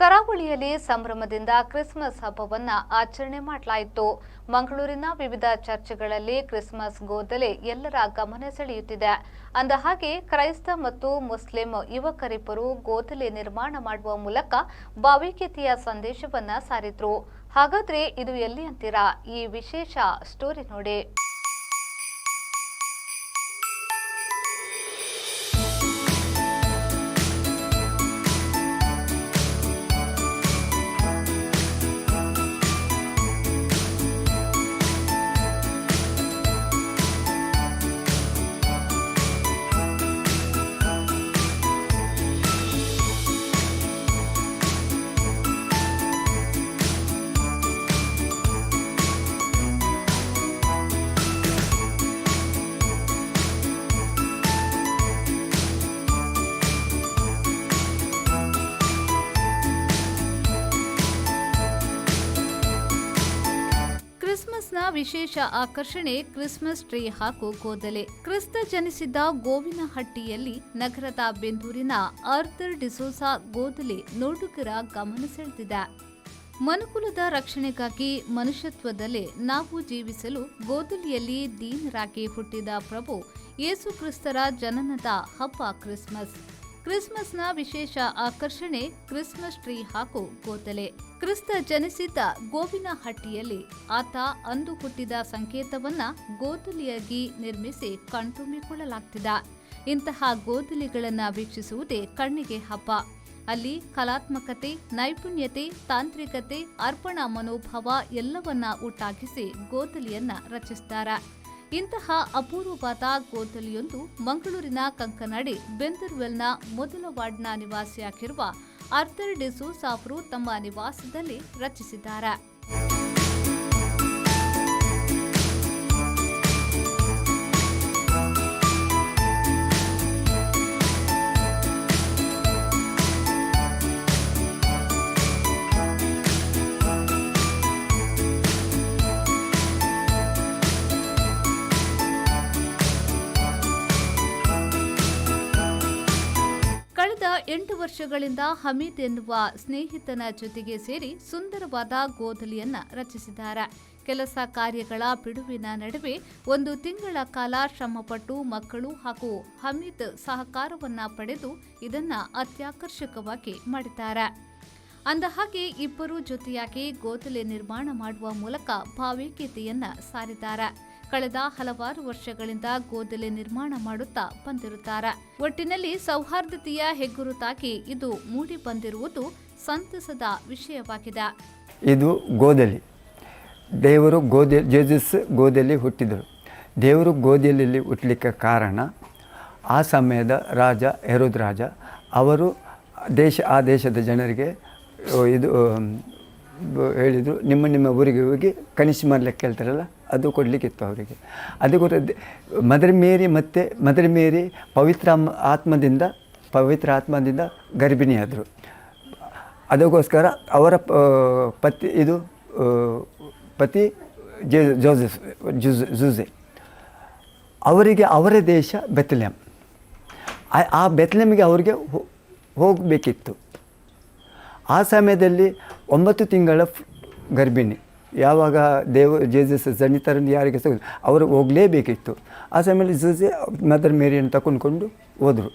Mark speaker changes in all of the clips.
Speaker 1: ಕರಾವಳಿಯಲ್ಲಿ ಸಂಭ್ರಮದಿಂದ ಕ್ರಿಸ್ಮಸ್ ಹಬ್ಬವನ್ನು ಆಚರಣೆ ಮಾಡಲಾಯಿತು. ಮಂಗಳೂರಿನ ವಿವಿಧ ಚರ್ಚ್ಗಳಲ್ಲಿ ಕ್ರಿಸ್ಮಸ್ ಗೋದಲೆ ಎಲ್ಲರ ಗಮನ ಸೆಳೆಯುತ್ತಿದೆ. ಅಂದಹಾಗೆ ಕ್ರೈಸ್ತ ಮತ್ತು ಮುಸ್ಲಿಂ ಯುವಕರಿಬ್ಬರು ಗೋದಲೆ ನಿರ್ಮಾಣ ಮಾಡುವ ಮೂಲಕ ಭಾವೈಕ್ಯತೆಯ ಸಂದೇಶವನ್ನ ಸಾರಿದ್ರು. ಹಾಗಾದ್ರೆ ಇದು ಎಲ್ಲಿ ಅಂತೀರಾ? ಈ ವಿಶೇಷ ಸ್ಟೋರಿ ನೋಡಿ. ಕ್ರಿಸ್ಮಸ್ನ ವಿಶೇಷ ಆಕರ್ಷಣೆ ಕ್ರಿಸ್ಮಸ್ ಟ್ರೀ ಹಾಗೂ ಗೋದಲೆ. ಕ್ರಿಸ್ತ ಜನಿಸಿದ್ದ ಗೋವಿನಹಟ್ಟಿಯಲ್ಲಿ ನಗರದ ಬೆಂದೂರಿನ ಆರ್ಥರ್ ಡಿಸೋಜಾ ಗೋದಲೆ ನೋಡುಗರ ಗಮನ ಸೆಳೆದಿದೆ. ಮನುಕುಲದ ರಕ್ಷಣೆಗಾಗಿ ಮನುಷ್ಯತ್ವದಲ್ಲೇ ನಾವು ಜೀವಿಸಲು ಗೋದಲಿಯಲ್ಲಿ ದೀನರಾಗಿ ಹುಟ್ಟಿದ ಪ್ರಭು ಯೇಸು ಕ್ರಿಸ್ತರ ಜನನದ ಹಬ್ಬ ಕ್ರಿಸ್ಮಸ್. ಕ್ರಿಸ್ಮಸ್ನ ವಿಶೇಷ ಆಕರ್ಷಣೆ ಕ್ರಿಸ್ಮಸ್ ಟ್ರೀ ಹಾಗೂ ಗೋದಲೆ. ಕ್ರಿಸ್ತ ಜನಿಸಿದ್ದ ಗೋವಿನಹಟ್ಟಿಯಲ್ಲಿ ಆತ ಅಂದು ಹುಟ್ಟಿದ ಸಂಕೇತವನ್ನ ಗೋದಲಿಯಾಗಿ ನಿರ್ಮಿಸಿ ಕಣ್ತುಂಬಿಕೊಳ್ಳಲಾಗ್ತಿದೆ. ಇಂತಹ ಗೋದಲಿಗಳನ್ನು ವೀಕ್ಷಿಸುವುದೇ ಕಣ್ಣಿಗೆ ಹಬ್ಬ. ಅಲ್ಲಿ ಕಲಾತ್ಮಕತೆ, ನೈಪುಣ್ಯತೆ, ತಾಂತ್ರಿಕತೆ, ಅರ್ಪಣಾ ಮನೋಭಾವ ಎಲ್ಲವನ್ನ ಒಟ್ಟಾಗಿಸಿ ಗೋದಲಿಯನ್ನ ರಚಿಸುತ್ತಾರೆ. ಇಂತಹ ಅಪೂರ್ವವಾದ ಗೋದಲಿಯೊಂದು ಮಂಗಳೂರಿನ ಕಂಕನಾಡಿ ಬೆಂದರ್ವೆಲ್ನ ಮೊದಲ ವಾರ್ಡ್ನ ನಿವಾಸಿಯಾಗಿರುವ ಆರ್ಥರ್ ಡಿಸೋಜಾ ಅವರು ತಮ್ಮ ನಿವಾಸದಲ್ಲಿ ರಚಿಸಿದ್ದಾರೆ. ಕಳೆದ 8 ವರ್ಷಗಳಿಂದ ಹಮೀದ್ ಎನ್ನುವ ಸ್ನೇಹಿತನ ಜೊತೆಗೆ ಸೇರಿ ಸುಂದರವಾದ ಗೋದಲಿಯನ್ನ ರಚಿಸಿದ್ದಾರೆ. ಕೆಲಸ ಕಾರ್ಯಗಳ ಬಿಡುವಿನ ನಡುವೆ 1 ತಿಂಗಳ ಕಾಲ ಶ್ರಮಪಟ್ಟು ಮಕ್ಕಳು ಹಾಗೂ ಹಮೀದ್ ಸಹಕಾರವನ್ನ ಪಡೆದು ಇದನ್ನ ಅತ್ಯಾಕರ್ಷಕವಾಗಿ ಮಾಡಿದ್ದಾರೆ. ಅಂದಹಾಗೆ ಇಬ್ಬರು ಜೊತೆಯಾಗಿ ಗೋದಲೆ ನಿರ್ಮಾಣ ಮಾಡುವ ಮೂಲಕ ಭಾವೈಕ್ಯತೆಯನ್ನ ಸಾರಿದ್ದಾರೆ. ಕಳೆದ ಹಲವಾರು ವರ್ಷಗಳಿಂದ ಗೋದಲೆ ನಿರ್ಮಾಣ ಮಾಡುತ್ತಾ ಬಂದಿರುತ್ತಾರೆ. ಒಟ್ಟಿನಲ್ಲಿ ಸೌಹಾರ್ದತೆಯ ಹೆಗ್ಗುರುತಾಗಿ ಇದು ಮೂಡಿ ಬಂದಿರುವುದು ಸಂತಸದ ವಿಷಯವಾಗಿದೆ.
Speaker 2: ಇದು ಗೋದಲಿ. ದೇವರು ಜೇಸಸ್ ಗೋದಲಿ ಹುಟ್ಟಿದರು. ದೇವರು ಗೋದಲಿಯಲ್ಲಿ ಹುಟ್ಟಲಿಕ್ಕೆ ಕಾರಣ ಆ ಸಮಯದ ರಾಜ ಹೆರೋದ್ ರಾಜ ಅವರು ಆ ದೇಶದ ಜನರಿಗೆ ಇದು ಹೇಳಿದರು, ನಿಮ್ಮ ಊರಿಗೆ ಹೋಗಿ ಕನಿಷ್ಠ ಮಾಡಲಿಕ್ಕೆ ಹೇಳ್ತಾರಲ್ಲ, ಅದು ಕೊಡಲಿಕ್ಕಿತ್ತು ಅವರಿಗೆ. ಅದು ಮದರ್ ಮೇರಿ ಪವಿತ್ರ ಆತ್ಮದಿಂದ ಗರ್ಭಿಣಿಯಾದರು. ಅದಕ್ಕೋಸ್ಕರ ಅವರ ಪತಿ ಜೂಸೆ ಅವರಿಗೆ ಅವರ ದೇಶ ಬೆತ್ಲೆಹೇಮ್. ಆ ಬೆತ್ಲೆಹೇಮಿಗೆ ಅವರಿಗೆ ಹೋಗಬೇಕಿತ್ತು. ಆ ಸಮಯದಲ್ಲಿ 9 ತಿಂಗಳ ಗರ್ಭಿಣಿ. ಯಾವಾಗ ಜೇಸಸ್ ಜನಿತರನ್ನು ಯಾರಿಗೆ ಅವರು ಹೋಗಲೇಬೇಕಿತ್ತು. ಆ ಸಮಯದಲ್ಲಿ ಜೂಸೆ ಮದರ್ ಮೇರಿಯನ್ನು ತಗೊಂಡ್ಕೊಂಡು ಹೋದರು.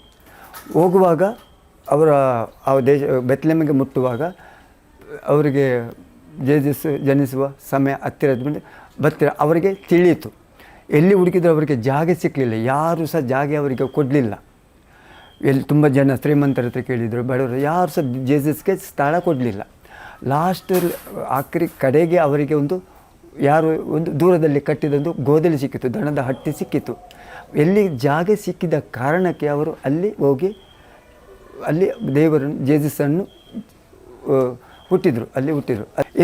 Speaker 2: ಹೋಗುವಾಗ ಆ ದೇಶ ಬೆತ್ಲೆಹೇಮಿಗೆ ಮುಟ್ಟುವಾಗ ಅವರಿಗೆ ಜೇಸಸ್ ಜನಿಸುವ ಸಮಯ ಹತ್ತಿರದ ಮೇಲೆ ಅವರಿಗೆ ತಿಳಿಯಿತು. ಎಲ್ಲಿ ಹುಡುಕಿದ್ರು ಅವರಿಗೆ ಜಾಗ ಸಿಕ್ಕಲಿಲ್ಲ. ಯಾರೂ ಸಹ ಜಾಗ ಅವರಿಗೆ ಕೊಡಲಿಲ್ಲ. ತುಂಬ ಜನ ಶ್ರೀಮಂತರ ಹತ್ರ ಕೇಳಿದರು, ಬಡವರು, ಯಾರು ಸಹ ಜೇಸಸ್ಗೆ ಸ್ಥಳ ಕೊಡಲಿಲ್ಲ. ಕಡೆಗೆ ಅವರಿಗೆ ಒಂದು ದೂರದಲ್ಲಿ ಕಟ್ಟಿದೊಂದು ಗೋದಲಿ ಸಿಕ್ಕಿತು, ದನದ ಹಟ್ಟಿ ಸಿಕ್ಕಿತು. ಎಲ್ಲಿ ಜಾಗ ಸಿಕ್ಕಿದ ಕಾರಣಕ್ಕೆ ಅವರು ಅಲ್ಲಿ ಹೋಗಿ ದೇವರನ್ನು ಜೇಸಸ್ಸನ್ನು ಹುಟ್ಟಿದರು.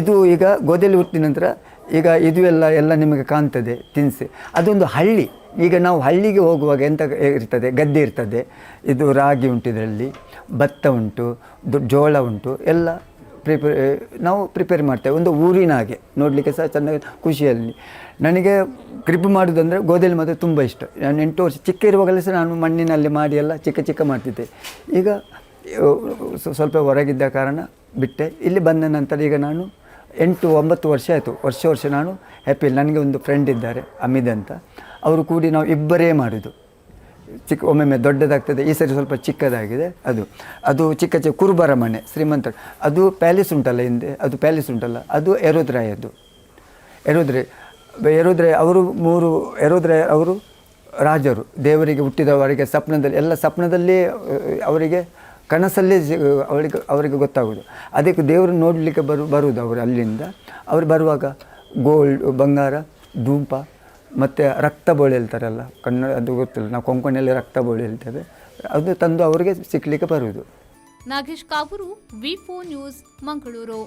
Speaker 2: ಇದು ಈಗ ಗೋದಲಿ ಹುಟ್ಟಿದ ನಂತರ ಈಗ ಇದು ಎಲ್ಲ ನಿಮಗೆ ಕಾಣ್ತದೆ ತಿನಿಸು. ಅದೊಂದು ಹಳ್ಳಿ. ಈಗ ನಾವು ಹಳ್ಳಿಗೆ ಹೋಗುವಾಗ ಎಂತ ಇರ್ತದೆ, ಗದ್ದೆ ಇರ್ತದೆ, ಇದು ರಾಗಿ ಉಂಟು, ಇದರಲ್ಲಿ ಭತ್ತ ಉಂಟು, ಜೋಳ ಉಂಟು, ಎಲ್ಲ ನಾವು ಪ್ರಿಪೇರ್ ಮಾಡ್ತೇವೆ. ಒಂದು ಊರಿನ ಹಾಗೆ ನೋಡಲಿಕ್ಕೆ ಸಹ ಚೆನ್ನಾಗಿ ಖುಷಿಯಲ್ಲಿ. ನನಗೆ ಗ್ರಿಪ್ ಮಾಡೋದಂದರೆ ಗೋದಲಿ ಮಾತ್ರ ತುಂಬ ಇಷ್ಟ. ನಾನು 8 ವರ್ಷ ಚಿಕ್ಕ ಇರುವಾಗಲೇ ಸಹ ನಾನು ಮಣ್ಣಿನಲ್ಲಿ ಮಾಡಿ ಎಲ್ಲ ಚಿಕ್ಕ ಮಾಡ್ತಿದ್ದೆ. ಈಗ ಸ್ವಲ್ಪ ಹೊರಗಿದ್ದ ಕಾರಣ ಬಿಟ್ಟೆ. ಇಲ್ಲಿ ಬಂದ ನಂತರ ಈಗ ನಾನು 8-9 ವರ್ಷ ಆಯಿತು. ವರ್ಷ ನಾನು ಹ್ಯಾಪಿ. ನನಗೆ ಒಂದು ಫ್ರೆಂಡ್ ಇದ್ದಾರೆ, ಅಮಿತ್ ಅಂತ. ಅವರು ಕೂಡಿ ನಾವು ಇಬ್ಬರೇ ಮಾಡೋದು. ಒಮ್ಮೊಮ್ಮೆ ದೊಡ್ಡದಾಗ್ತದೆ, ಈ ಸರಿ ಸ್ವಲ್ಪ ಚಿಕ್ಕದಾಗಿದೆ. ಅದು ಚಿಕ್ಕ ಕುರುಬರ ಮನೆ, ಶ್ರೀಮಂತ. ಅದು ಪ್ಯಾಲೇಸ್ ಉಂಟಲ್ಲ ಹಿಂದೆ, ಅದು ಪ್ಯಾಲೇಸ್ ಉಂಟಲ್ಲ, ಅದು ಎರೋದ್ರಾಯದ್ದು. ಎರೋದ್ರಾಯ ಅವರು 3 ಎರೋದ್ರಾಯ ಅವರು ರಾಜರು. ದೇವರಿಗೆ ಹುಟ್ಟಿದವರಿಗೆ ಸ್ವಪ್ನದಲ್ಲಿ ಅವರಿಗೆ ಕನಸಲ್ಲೇ ಅವರಿಗೆ ಗೊತ್ತಾಗೋದು. ಅದಕ್ಕೆ ದೇವರು ನೋಡಲಿಕ್ಕೆ ಬರುವುದು ಅವರು ಅಲ್ಲಿಂದ. ಅವರು ಬರುವಾಗ ಗೋಲ್ಡ್, ಬಂಗಾರ, ಧೂಪ ಮತ್ತು ರಕ್ತ ಬೋಳೆ ಹೇಳ್ತಾರಲ್ಲ, ಕನ್ನಡ ಅದು ಗೊತ್ತಿಲ್ಲ, ನಾವು ಕೊಂಕಣಿಯಲ್ಲಿ ರಕ್ತ ಬೋಳೆ ಹೇಳ್ತೇವೆ, ಅದು ತಂದು ಅವರಿಗೆ ಸಿಕ್ಕಲಿಕ್ಕೆ ಬರುವುದು.
Speaker 1: ನಾಗೇಶ್ ಕಾವೂರು, ವಿ4 ನ್ಯೂಸ್, ಮಂಗಳೂರು.